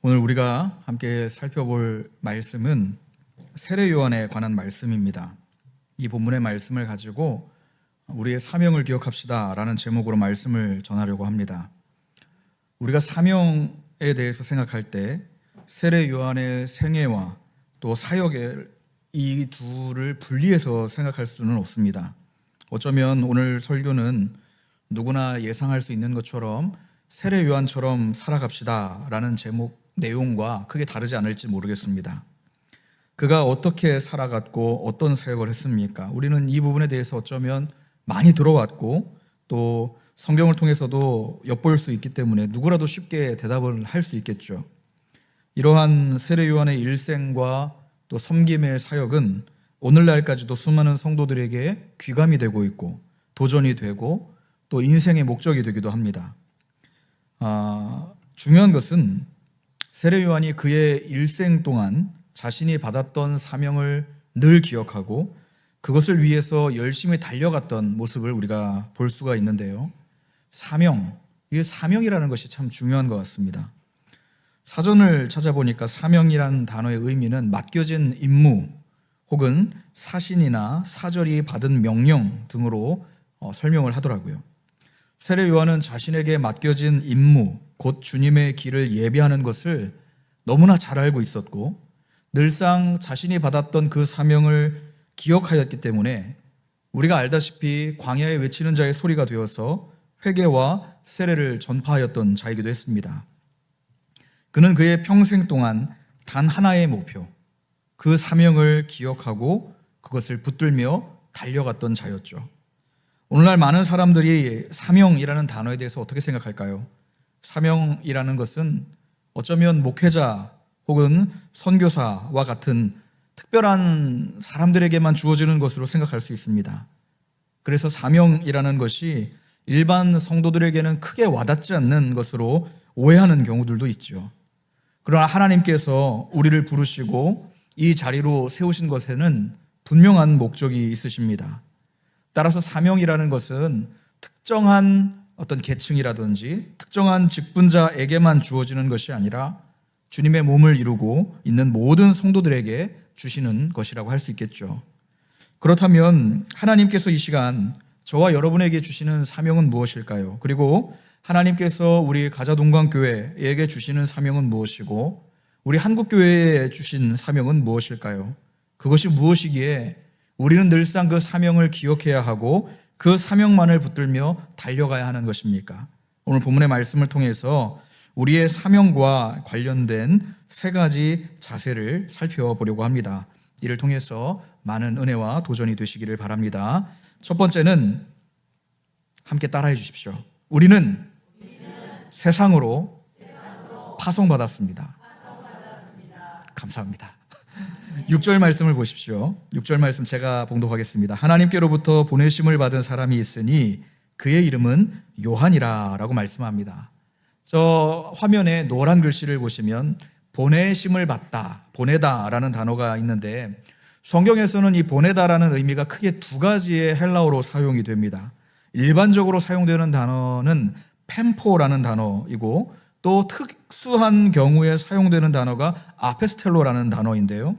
오늘 우리가 함께 살펴볼 말씀은 세례 요한에 관한 말씀입니다. 이 본문의 말씀을 가지고 우리의 사명을 기억합시다 라는 제목으로 말씀을 전하려고 합니다. 우리가 사명에 대해서 생각할 때 세례 요한의 생애와 또 사역의 이 둘을 분리해서 생각할 수는 없습니다. 어쩌면 오늘 설교는 누구나 예상할 수 있는 것처럼 세례 요한처럼 살아갑시다 라는 제목 내용과 크게 다르지 않을지 모르겠습니다. 그가 어떻게 살아갔고 어떤 사역을 했습니까? 우리는 이 부분에 대해서 어쩌면 많이 들어왔고 또 성경을 통해서도 엿볼 수 있기 때문에 누구라도 쉽게 대답을 할 수 있겠죠. 이러한 세례 요한의 일생과 또 섬김의 사역은 오늘날까지도 수많은 성도들에게 귀감이 되고 있고 도전이 되고 또 인생의 목적이 되기도 합니다. 중요한 것은 세례 요한이 그의 일생 동안 자신이 받았던 사명을 늘 기억하고 그것을 위해서 열심히 달려갔던 모습을 우리가 볼 수가 있는데요. 이 사명이라는 것이 참 중요한 것 같습니다. 사전을 찾아보니까 사명이라는 단어의 의미는 맡겨진 임무 혹은 사신이나 사절이 받은 명령 등으로 설명을 하더라고요. 세례 요한은 자신에게 맡겨진 임무, 곧 주님의 길을 예비하는 것을 너무나 잘 알고 있었고 늘상 자신이 받았던 그 사명을 기억하였기 때문에 우리가 알다시피 광야에 외치는 자의 소리가 되어서 회개와 세례를 전파하였던 자이기도 했습니다. 그는 그의 평생 동안 단 하나의 목표, 그 사명을 기억하고 그것을 붙들며 달려갔던 자였죠. 오늘날 많은 사람들이 사명이라는 단어에 대해서 어떻게 생각할까요? 사명이라는 것은 어쩌면 목회자 혹은 선교사와 같은 특별한 사람들에게만 주어지는 것으로 생각할 수 있습니다. 그래서 사명이라는 것이 일반 성도들에게는 크게 와닿지 않는 것으로 오해하는 경우들도 있죠. 그러나 하나님께서 우리를 부르시고 이 자리로 세우신 것에는 분명한 목적이 있으십니다. 따라서 사명이라는 것은 특정한 어떤 계층이라든지 특정한 직분자에게만 주어지는 것이 아니라 주님의 몸을 이루고 있는 모든 성도들에게 주시는 것이라고 할 수 있겠죠. 그렇다면 하나님께서 이 시간 저와 여러분에게 주시는 사명은 무엇일까요? 그리고 하나님께서 우리 가자동강교회에게 주시는 사명은 무엇이고 우리 한국교회에 주신 사명은 무엇일까요? 그것이 무엇이기에 우리는 늘상 그 사명을 기억해야 하고 그 사명만을 붙들며 달려가야 하는 것입니까? 오늘 본문의 말씀을 통해서 우리의 사명과 관련된 세 가지 자세를 살펴보려고 합니다. 이를 통해서 많은 은혜와 도전이 되시기를 바랍니다. 첫 번째는 함께 따라해 주십시오. 우리는 세상으로 파송받았습니다. 감사합니다. 6절 말씀을 보십시오. 6절 말씀 제가 봉독하겠습니다. 하나님께로부터 보내심을 받은 사람이 있으니 그의 이름은 요한이라 라고 말씀합니다. 저 화면에 노란 글씨를 보시면 보내심을 받다, 보내다 라는 단어가 있는데 성경에서는 이 보내다라는 의미가 크게 두 가지의 헬라어로 사용이 됩니다. 일반적으로 사용되는 단어는 펜포라는 단어이고 또 특수한 경우에 사용되는 단어가 아페스텔로라는 단어인데요.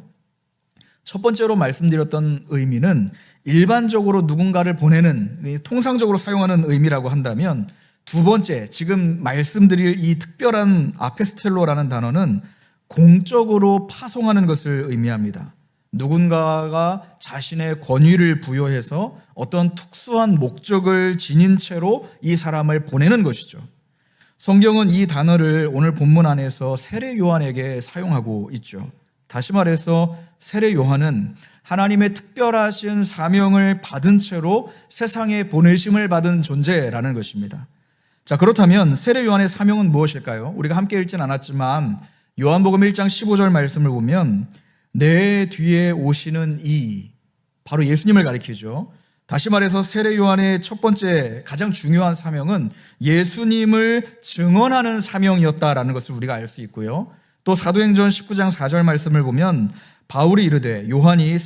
첫 번째로 말씀드렸던 의미는 일반적으로 누군가를 보내는 통상적으로 사용하는 의미라고 한다면 두 번째, 지금 말씀드릴 이 특별한 아페스텔로라는 단어는 공적으로 파송하는 것을 의미합니다. 누군가가 자신의 권위를 부여해서 어떤 특수한 목적을 지닌 채로 이 사람을 보내는 것이죠. 성경은 이 단어를 오늘 본문 안에서 세례 요한에게 사용하고 있죠. 다시 말해서 세례 요한은 하나님의 특별하신 사명을 받은 채로 세상에 보내심을 받은 존재라는 것입니다. 자, 그렇다면 세례 요한의 사명은 무엇일까요? 우리가 함께 읽진 않았지만 요한복음 1장 15절 말씀을 보면 내 뒤에 오시는 이, 바로 예수님을 가리키죠. 다시 말해서 세례 요한의 첫 번째 가장 중요한 사명은 예수님을 증언하는 사명이었다라는 것을 우리가 알 수 있고요. 또 사도행전 19장 4절 말씀을 보면 바울이 이르되 요한이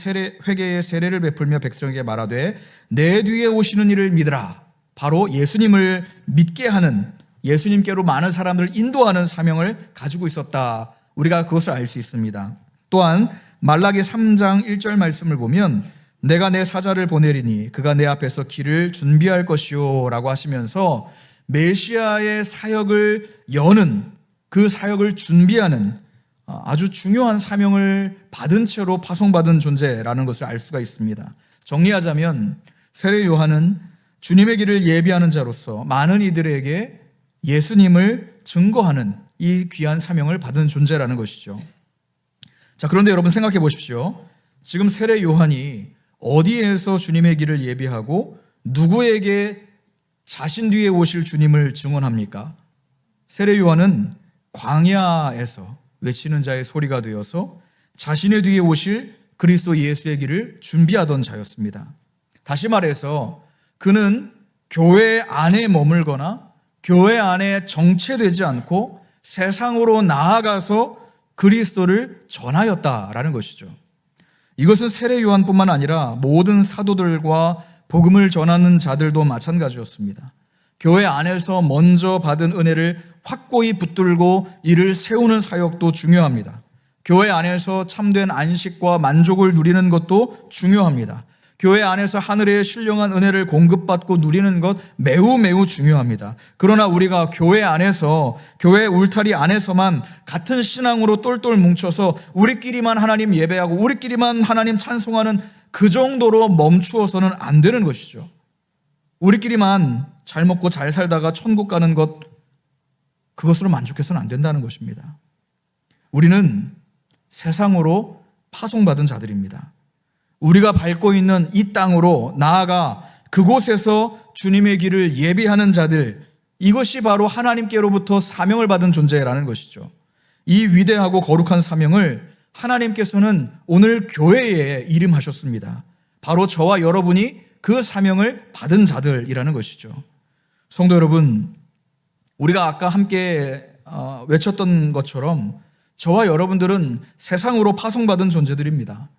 회개의 세례를 베풀며 백성에게 말하되 내 뒤에 오시는 이를 믿으라. 바로 예수님을 믿게 하는 예수님께로 많은 사람들을 인도하는 사명을 가지고 있었다. 우리가 그것을 알 수 있습니다. 또한 말라기 3장 1절 말씀을 보면 내가 내 사자를 보내리니 그가 내 앞에서 길을 준비할 것이요 라고 하시면서 메시아의 사역을 여는, 그 사역을 준비하는 아주 중요한 사명을 받은 채로 파송받은 존재라는 것을 알 수가 있습니다. 정리하자면 세례 요한은 주님의 길을 예비하는 자로서 많은 이들에게 예수님을 증거하는 이 귀한 사명을 받은 존재라는 것이죠. 자, 그런데 여러분 생각해 보십시오. 지금 세례 요한이 어디에서 주님의 길을 예비하고 누구에게 자신 뒤에 오실 주님을 증언합니까? 세례 요한은 광야에서 외치는 자의 소리가 되어서 자신의 뒤에 오실 그리스도 예수의 길을 준비하던 자였습니다. 다시 말해서 그는 교회 안에 머물거나 교회 안에 정체되지 않고 세상으로 나아가서 그리스도를 전하였다라는 것이죠. 이것은 세례 요한뿐만 아니라 모든 사도들과 복음을 전하는 자들도 마찬가지였습니다. 교회 안에서 먼저 받은 은혜를 확고히 붙들고 이를 세우는 사역도 중요합니다. 교회 안에서 참된 안식과 만족을 누리는 것도 중요합니다. 교회 안에서 하늘의 신령한 은혜를 공급받고 누리는 것 매우 중요합니다. 그러나 우리가 교회 안에서, 교회 울타리 안에서만 같은 신앙으로 똘똘 뭉쳐서 우리끼리만 하나님 예배하고 우리끼리만 하나님 찬송하는 그 정도로 멈추어서는 안 되는 것이죠. 우리끼리만 잘 먹고 잘 살다가 천국 가는 것, 그것으로 만족해서는 안 된다는 것입니다. 우리는 세상으로 파송받은 자들입니다. 우리가 밟고 있는 이 땅으로 나아가 그곳에서 주님의 길을 예비하는 자들, 이것이 바로 하나님께로부터 사명을 받은 존재라는 것이죠. 이 위대하고 거룩한 사명을 하나님께서는 오늘 교회에 이름하셨습니다. 바로 저와 여러분이 그 사명을 받은 자들이라는 것이죠. 성도 여러분, 우리가 아까 함께 외쳤던 것처럼 저와 여러분들은 세상으로 파송받은 존재들입니다.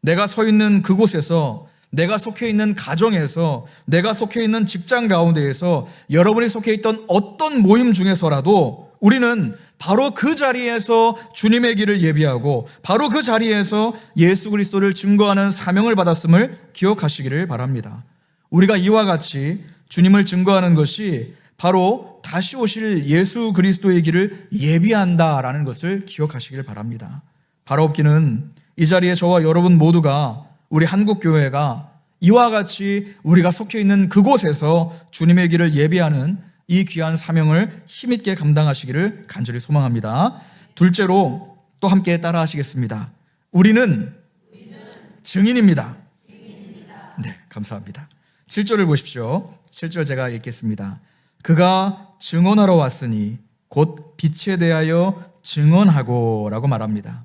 내가 서 있는 그곳에서, 내가 속해 있는 가정에서, 내가 속해 있는 직장 가운데에서, 여러분이 속해 있던 어떤 모임 중에서라도 우리는 바로 그 자리에서 주님의 길을 예비하고 바로 그 자리에서 예수 그리스도를 증거하는 사명을 받았음을 기억하시기를 바랍니다. 우리가 이와 같이 주님을 증거하는 것이 바로 다시 오실 예수 그리스도의 길을 예비한다라는 것을 기억하시기를 바랍니다. 바로 없기는 이 자리에 저와 여러분 모두가, 우리 한국교회가 이와 같이 우리가 속해 있는 그곳에서 주님의 길을 예비하는 이 귀한 사명을 힘있게 감당하시기를 간절히 소망합니다. 둘째로 또 함께 따라 하시겠습니다. 우리는 증인입니다. 네, 감사합니다. 7절을 보십시오. 7절 제가 읽겠습니다. 그가 증언하러 왔으니 곧 빛에 대하여 증언하고 라고 말합니다.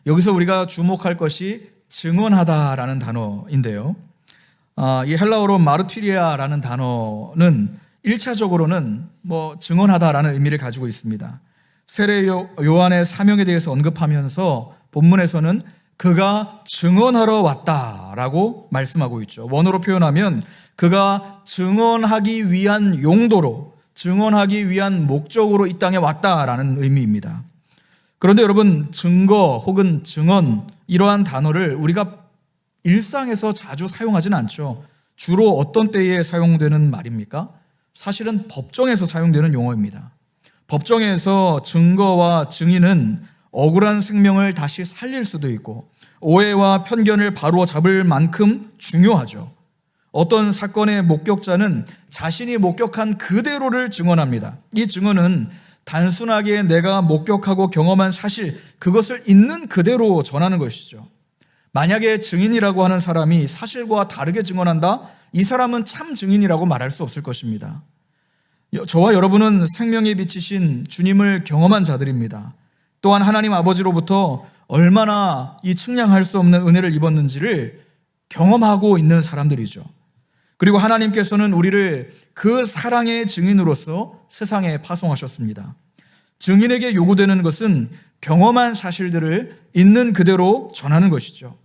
여기서 우리가 주목할 것이 증언하다라는 단어인데요. 이 헬라어로 마르티리아라는 단어는 1차적으로는 증언하다라는 의미를 가지고 있습니다. 세례 요한의 사명에 대해서 언급하면서 본문에서는 그가 증언하러 왔다라고 말씀하고 있죠. 원어로 표현하면 그가 증언하기 위한 용도로, 증언하기 위한 목적으로 이 땅에 왔다라는 의미입니다. 그런데 여러분, 증거 혹은 증언, 이러한 단어를 우리가 일상에서 자주 사용하지는 않죠. 주로 어떤 때에 사용되는 말입니까? 사실은 법정에서 사용되는 용어입니다. 법정에서 증거와 증인은 억울한 생명을 다시 살릴 수도 있고 오해와 편견을 바로 잡을 만큼 중요하죠. 어떤 사건의 목격자는 자신이 목격한 그대로를 증언합니다. 이 증언은 단순하게 내가 목격하고 경험한 사실, 그것을 있는 그대로 전하는 것이죠. 만약에 증인이라고 하는 사람이 사실과 다르게 증언한다? 이 사람은 참 증인이라고 말할 수 없을 것입니다. 저와 여러분은 생명의 빛이신 주님을 경험한 자들입니다. 또한 하나님 아버지로부터 얼마나 이 측량할 수 없는 은혜를 입었는지를 경험하고 있는 사람들이죠. 그리고 하나님께서는 우리를 그 사랑의 증인으로서 세상에 파송하셨습니다. 증인에게 요구되는 것은 경험한 사실들을 있는 그대로 전하는 것이죠.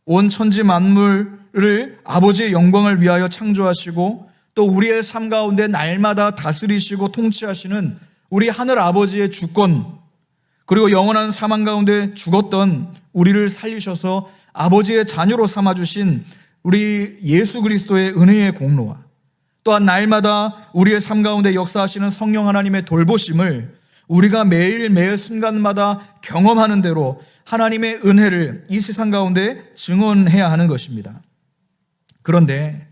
온 천지 만물을 아버지의 영광을 위하여 창조하시고 또 우리의 삶 가운데 날마다 다스리시고 통치하시는 우리 하늘 아버지의 주권, 그리고 영원한 사망 가운데 죽었던 우리를 살리셔서 아버지의 자녀로 삼아주신 우리 예수 그리스도의 은혜의 공로와 또한 날마다 우리의 삶 가운데 역사하시는 성령 하나님의 돌보심을 우리가 매일매일 순간마다 경험하는 대로 하나님의 은혜를 이 세상 가운데 증언해야 하는 것입니다. 그런데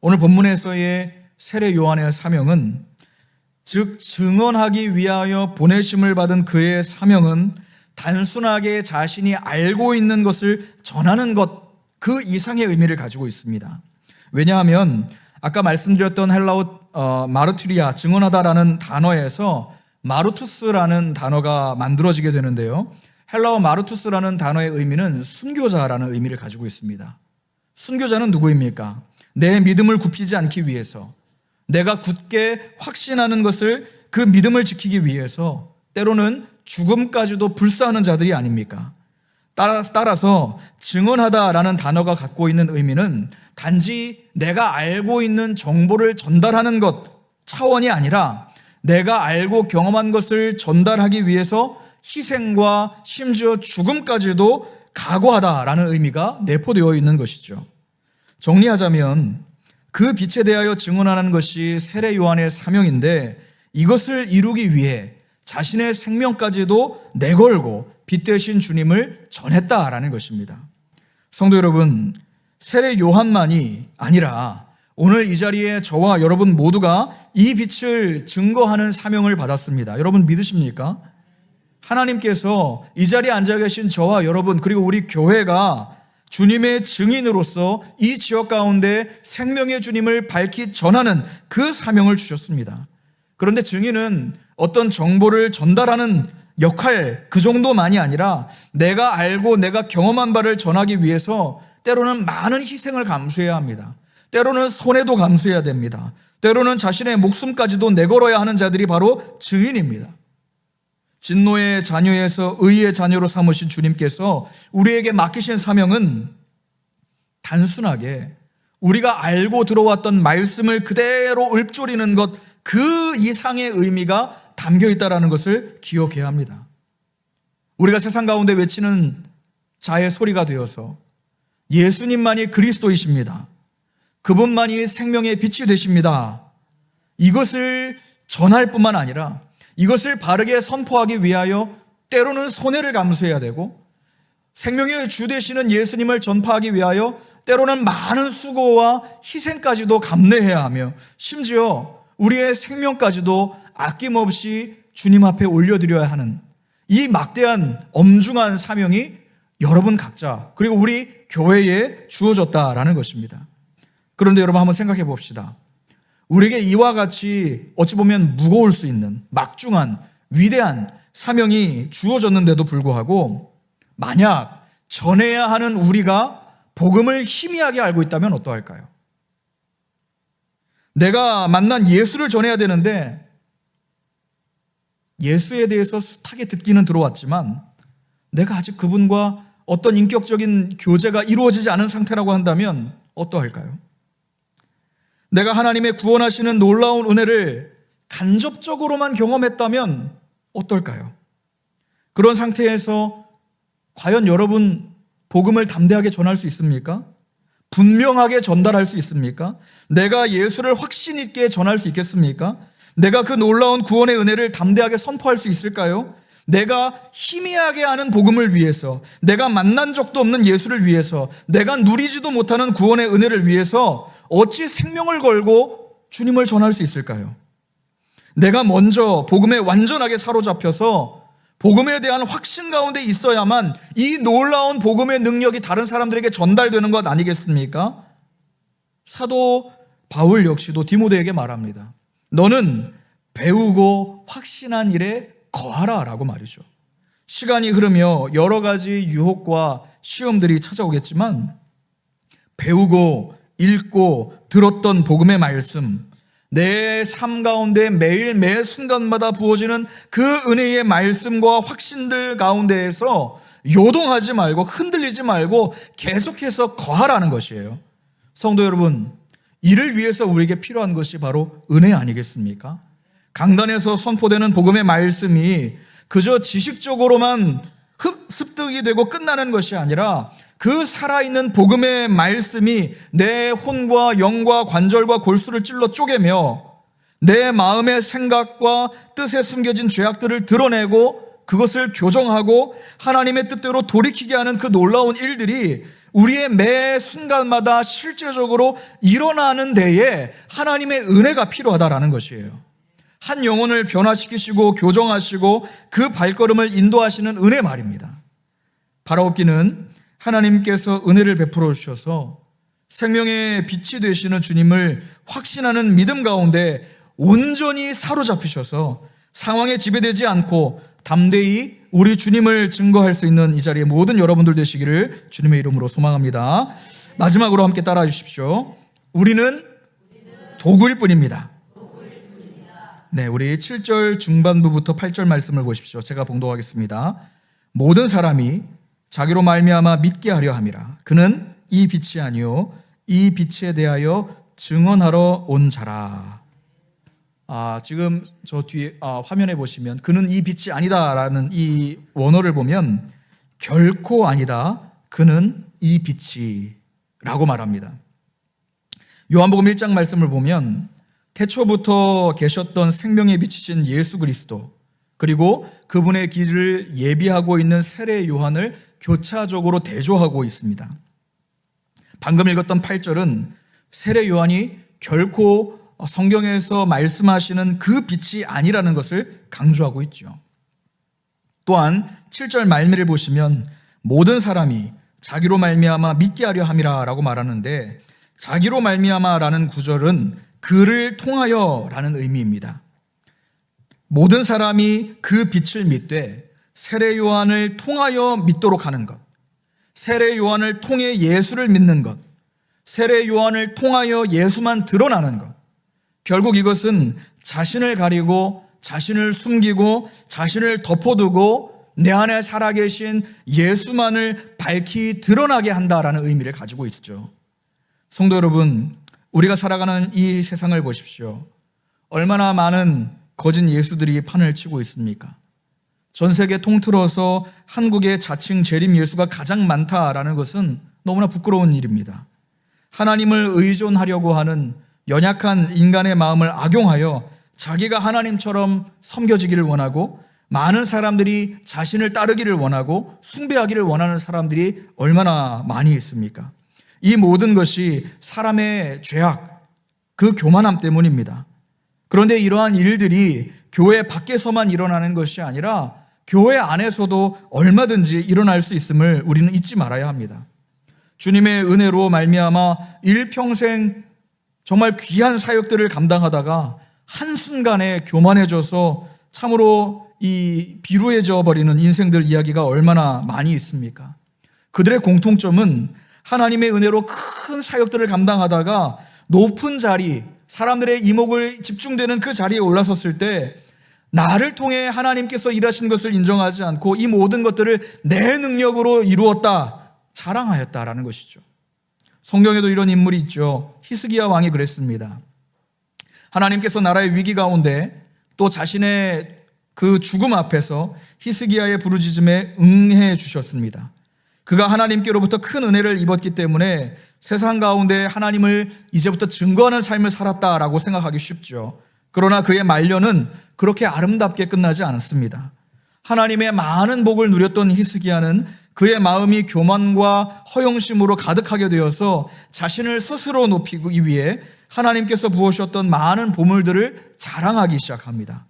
오늘 본문에서의 세례 요한의 사명은, 즉 증언하기 위하여 보내심을 받은 그의 사명은 단순하게 자신이 알고 있는 것을 전하는 것, 그 이상의 의미를 가지고 있습니다. 왜냐하면 아까 말씀드렸던 헬라어 마르투리아, 증언하다라는 단어에서 마르투스라는 단어가 만들어지게 되는데요, 헬라어 마르투스라는 단어의 의미는 순교자라는 의미를 가지고 있습니다. 순교자는 누구입니까? 내 믿음을 굽히지 않기 위해서, 내가 굳게 확신하는 것을, 그 믿음을 지키기 위해서 때로는 죽음까지도 불사하는 자들이 아닙니까? 따라서 증언하다라는 단어가 갖고 있는 의미는 단지 내가 알고 있는 정보를 전달하는 것 차원이 아니라 내가 알고 경험한 것을 전달하기 위해서 희생과 심지어 죽음까지도 각오하다라는 의미가 내포되어 있는 것이죠. 정리하자면 그 빛에 대하여 증언하는 것이 세례 요한의 사명인데, 이것을 이루기 위해 자신의 생명까지도 내걸고 빛 대신 주님을 전했다라는 것입니다. 성도 여러분, 세례 요한만이 아니라 오늘 이 자리에 저와 여러분 모두가 이 빛을 증거하는 사명을 받았습니다. 여러분 믿으십니까? 하나님께서 이 자리에 앉아 계신 저와 여러분, 그리고 우리 교회가 주님의 증인으로서 이 지역 가운데 생명의 주님을 밝히 전하는 그 사명을 주셨습니다. 그런데 증인은 어떤 정보를 전달하는 역할, 그 정도만이 아니라 내가 알고 내가 경험한 바를 전하기 위해서 때로는 많은 희생을 감수해야 합니다. 때로는 손해도 감수해야 됩니다. 때로는 자신의 목숨까지도 내걸어야 하는 자들이 바로 증인입니다. 진노의 자녀에서 의의 자녀로 삼으신 주님께서 우리에게 맡기신 사명은 단순하게 우리가 알고 들어왔던 말씀을 그대로 읊조리는 것, 그 이상의 의미가 담겨 있다는 것을 기억해야 합니다. 우리가 세상 가운데 외치는 자의 소리가 되어서 예수님만이 그리스도이십니다, 그분만이 생명의 빛이 되십니다, 이것을 전할 뿐만 아니라 이것을 바르게 선포하기 위하여 때로는 손해를 감수해야 되고, 생명의 주 되시는 예수님을 전파하기 위하여 때로는 많은 수고와 희생까지도 감내해야 하며, 심지어 우리의 생명까지도 아낌없이 주님 앞에 올려드려야 하는 이 막대한 엄중한 사명이 여러분 각자, 그리고 우리 교회에 주어졌다라는 것입니다. 그런데 여러분 한번 생각해 봅시다. 우리에게 이와 같이 어찌 보면 무거울 수 있는 막중한 위대한 사명이 주어졌는데도 불구하고, 만약 전해야 하는 우리가 복음을 희미하게 알고 있다면 어떠할까요? 내가 만난 예수를 전해야 되는데 예수에 대해서 숱하게 듣기는 들어왔지만 내가 아직 그분과 어떤 인격적인 교제가 이루어지지 않은 상태라고 한다면 어떠할까요? 내가 하나님의 구원하시는 놀라운 은혜를 간접적으로만 경험했다면 어떨까요? 그런 상태에서 과연 여러분 복음을 담대하게 전할 수 있습니까? 분명하게 전달할 수 있습니까? 내가 예수를 확신 있게 전할 수 있겠습니까? 내가 그 놀라운 구원의 은혜를 담대하게 선포할 수 있을까요? 내가 희미하게 아는 복음을 위해서, 내가 만난 적도 없는 예수를 위해서, 내가 누리지도 못하는 구원의 은혜를 위해서 어찌 생명을 걸고 주님을 전할 수 있을까요? 내가 먼저 복음에 완전하게 사로잡혀서 복음에 대한 확신 가운데 있어야만 이 놀라운 복음의 능력이 다른 사람들에게 전달되는 것 아니겠습니까? 사도 바울 역시도 디모데에게 말합니다. 너는 배우고 확신한 일에 거하라 라고 말이죠. 시간이 흐르며 여러 가지 유혹과 시험들이 찾아오겠지만 배우고 읽고 들었던 복음의 말씀, 내 삶 가운데 매일 매 순간마다 부어지는 그 은혜의 말씀과 확신들 가운데에서 요동하지 말고 흔들리지 말고 계속해서 거하라는 것이에요. 성도 여러분, 이를 위해서 우리에게 필요한 것이 바로 은혜 아니겠습니까? 강단에서 선포되는 복음의 말씀이 그저 지식적으로만 습득이 되고 끝나는 것이 아니라 그 살아있는 복음의 말씀이 내 혼과 영과 관절과 골수를 찔러 쪼개며 내 마음의 생각과 뜻에 숨겨진 죄악들을 드러내고 그것을 교정하고 하나님의 뜻대로 돌이키게 하는 그 놀라운 일들이 우리의 매 순간마다 실제적으로 일어나는 데에 하나님의 은혜가 필요하다라는 것이에요. 한 영혼을 변화시키시고 교정하시고 그 발걸음을 인도하시는 은혜 말입니다. 바라옵기는 하나님께서 은혜를 베풀어 주셔서 생명의 빛이 되시는 주님을 확신하는 믿음 가운데 온전히 사로잡히셔서 상황에 지배되지 않고 담대히 우리 주님을 증거할 수 있는 이 자리에 모든 여러분들 되시기를 주님의 이름으로 소망합니다. 마지막으로 함께 따라해 주십시오. 우리는 도구일 뿐입니다. 네, 우리 7절 중반부부터 8절 말씀을 보십시오. 제가 봉독하겠습니다. 모든 사람이 자기로 말미암아 믿게 하려 함이라. 그는 이 빛이 아니요 이 빛에 대하여 증언하러 온 자라. 지금 저 뒤에 화면에 보시면 그는 이 빛이 아니다라는 이 원어를 보면 결코 아니다. 그는 이 빛이 라고 말합니다. 요한복음 1장 말씀을 보면 태초부터 계셨던 생명의 빛이신 예수 그리스도 그리고 그분의 길을 예비하고 있는 세례 요한을 교차적으로 대조하고 있습니다. 방금 읽었던 8절은 세례 요한이 결코 성경에서 말씀하시는 그 빛이 아니라는 것을 강조하고 있죠. 또한 7절 말미를 보시면 모든 사람이 자기로 말미암아 믿게 하려 함이라 라고 말하는데 자기로 말미암아라는 구절은 그를 통하여 라는 의미입니다. 모든 사람이 그 빛을 믿되 세례 요한을 통하여 믿도록 하는 것, 세례 요한을 통해 예수를 믿는 것, 세례 요한을 통하여 예수만 드러나는 것, 결국 이것은 자신을 가리고 자신을 숨기고 자신을 덮어두고 내 안에 살아계신 예수만을 밝히 드러나게 한다라는 의미를 가지고 있죠. 성도 여러분, 우리가 살아가는 이 세상을 보십시오. 얼마나 많은 거짓 예수들이 판을 치고 있습니까? 전 세계 통틀어서 한국의 자칭 재림 예수가 가장 많다라는 것은 너무나 부끄러운 일입니다. 하나님을 의존하려고 하는 연약한 인간의 마음을 악용하여 자기가 하나님처럼 섬겨지기를 원하고 많은 사람들이 자신을 따르기를 원하고 숭배하기를 원하는 사람들이 얼마나 많이 있습니까? 이 모든 것이 사람의 죄악, 그 교만함 때문입니다. 그런데 이러한 일들이 교회 밖에서만 일어나는 것이 아니라 교회 안에서도 얼마든지 일어날 수 있음을 우리는 잊지 말아야 합니다. 주님의 은혜로 말미암아 일평생 정말 귀한 사역들을 감당하다가 한순간에 교만해져서 참으로 이 비루해져 버리는 인생들 이야기가 얼마나 많이 있습니까? 그들의 공통점은 하나님의 은혜로 큰 사역들을 감당하다가 높은 자리, 사람들의 이목을 집중되는 그 자리에 올라섰을 때 나를 통해 하나님께서 일하신 것을 인정하지 않고 이 모든 것들을 내 능력으로 이루었다, 자랑하였다라는 것이죠. 성경에도 이런 인물이 있죠. 히스기야 왕이 그랬습니다. 하나님께서 나라의 위기 가운데 또 자신의 그 죽음 앞에서 히스기야의 부르짖음에 응해 주셨습니다. 그가 하나님께로부터 큰 은혜를 입었기 때문에 세상 가운데 하나님을 이제부터 증거하는 삶을 살았다라고 생각하기 쉽죠. 그러나 그의 말년은 그렇게 아름답게 끝나지 않았습니다. 하나님의 많은 복을 누렸던 히스기야는 그의 마음이 교만과 허영심으로 가득하게 되어서 자신을 스스로 높이기 위해 하나님께서 부으셨던 많은 보물들을 자랑하기 시작합니다.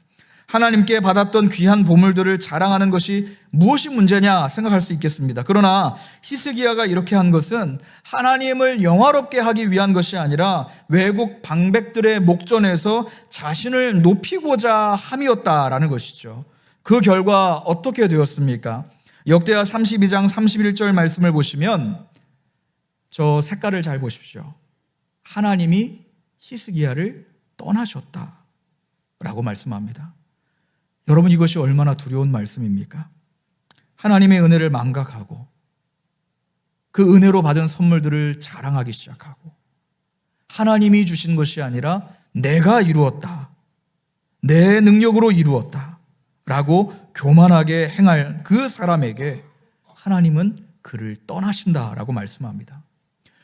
하나님께 받았던 귀한 보물들을 자랑하는 것이 무엇이 문제냐 생각할 수 있겠습니다. 그러나 히스기야가 이렇게 한 것은 하나님을 영화롭게 하기 위한 것이 아니라 외국 방백들의 목전에서 자신을 높이고자 함이었다라는 것이죠. 그 결과 어떻게 되었습니까? 역대하 32장 31절 말씀을 보시면 저 색깔을 잘 보십시오. 하나님이 히스기야를 떠나셨다라고 말씀합니다. 여러분, 이것이 얼마나 두려운 말씀입니까? 하나님의 은혜를 망각하고 그 은혜로 받은 선물들을 자랑하기 시작하고 하나님이 주신 것이 아니라 내가 이루었다, 내 능력으로 이루었다 라고 교만하게 행할 그 사람에게 하나님은 그를 떠나신다라고 말씀합니다.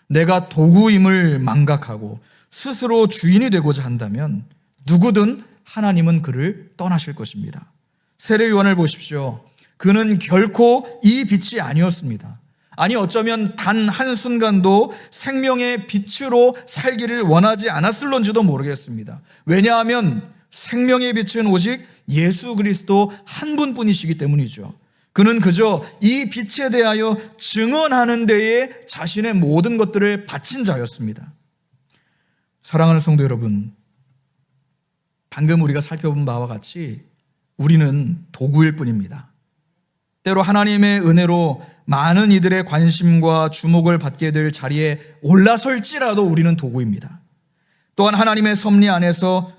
내가 도구임을 망각하고 스스로 주인이 되고자 한다면 누구든 하나님은 그를 떠나실 것입니다. 세례 요한을 보십시오. 그는 결코 이 빛이 아니었습니다. 아니 어쩌면 단 한순간도 생명의 빛으로 살기를 원하지 않았을런지도 모르겠습니다. 왜냐하면 생명의 빛은 오직 예수 그리스도 한 분뿐이시기 때문이죠. 그는 그저 이 빛에 대하여 증언하는 데에 자신의 모든 것들을 바친 자였습니다. 사랑하는 성도 여러분, 방금 우리가 살펴본 바와 같이 우리는 도구일 뿐입니다. 때로 하나님의 은혜로 많은 이들의 관심과 주목을 받게 될 자리에 올라설지라도 우리는 도구입니다. 또한 하나님의 섭리 안에서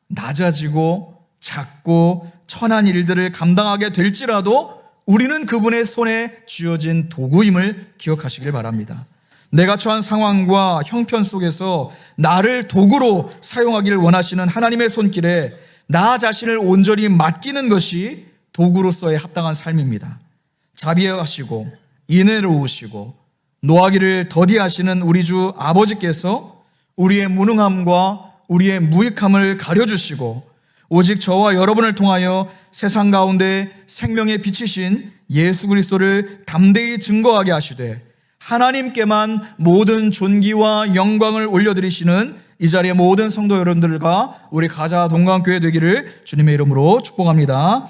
낮아지고 작고 천한 일들을 감당하게 될지라도 우리는 그분의 손에 쥐어진 도구임을 기억하시길 바랍니다. 내가 처한 상황과 형편 속에서 나를 도구로 사용하기를 원하시는 하나님의 손길에 나 자신을 온전히 맡기는 것이 도구로서의 합당한 삶입니다. 자비하시고 인애로우시고 노하기를 더디하시는 우리 주 아버지께서 우리의 무능함과 우리의 무익함을 가려주시고 오직 저와 여러분을 통하여 세상 가운데 생명의 빛이신 예수 그리스도를 담대히 증거하게 하시되 하나님께만 모든 존귀와 영광을 올려드리시는 이 자리의 모든 성도 여러분들과 우리 가자 동강교회 되기를 주님의 이름으로 축복합니다.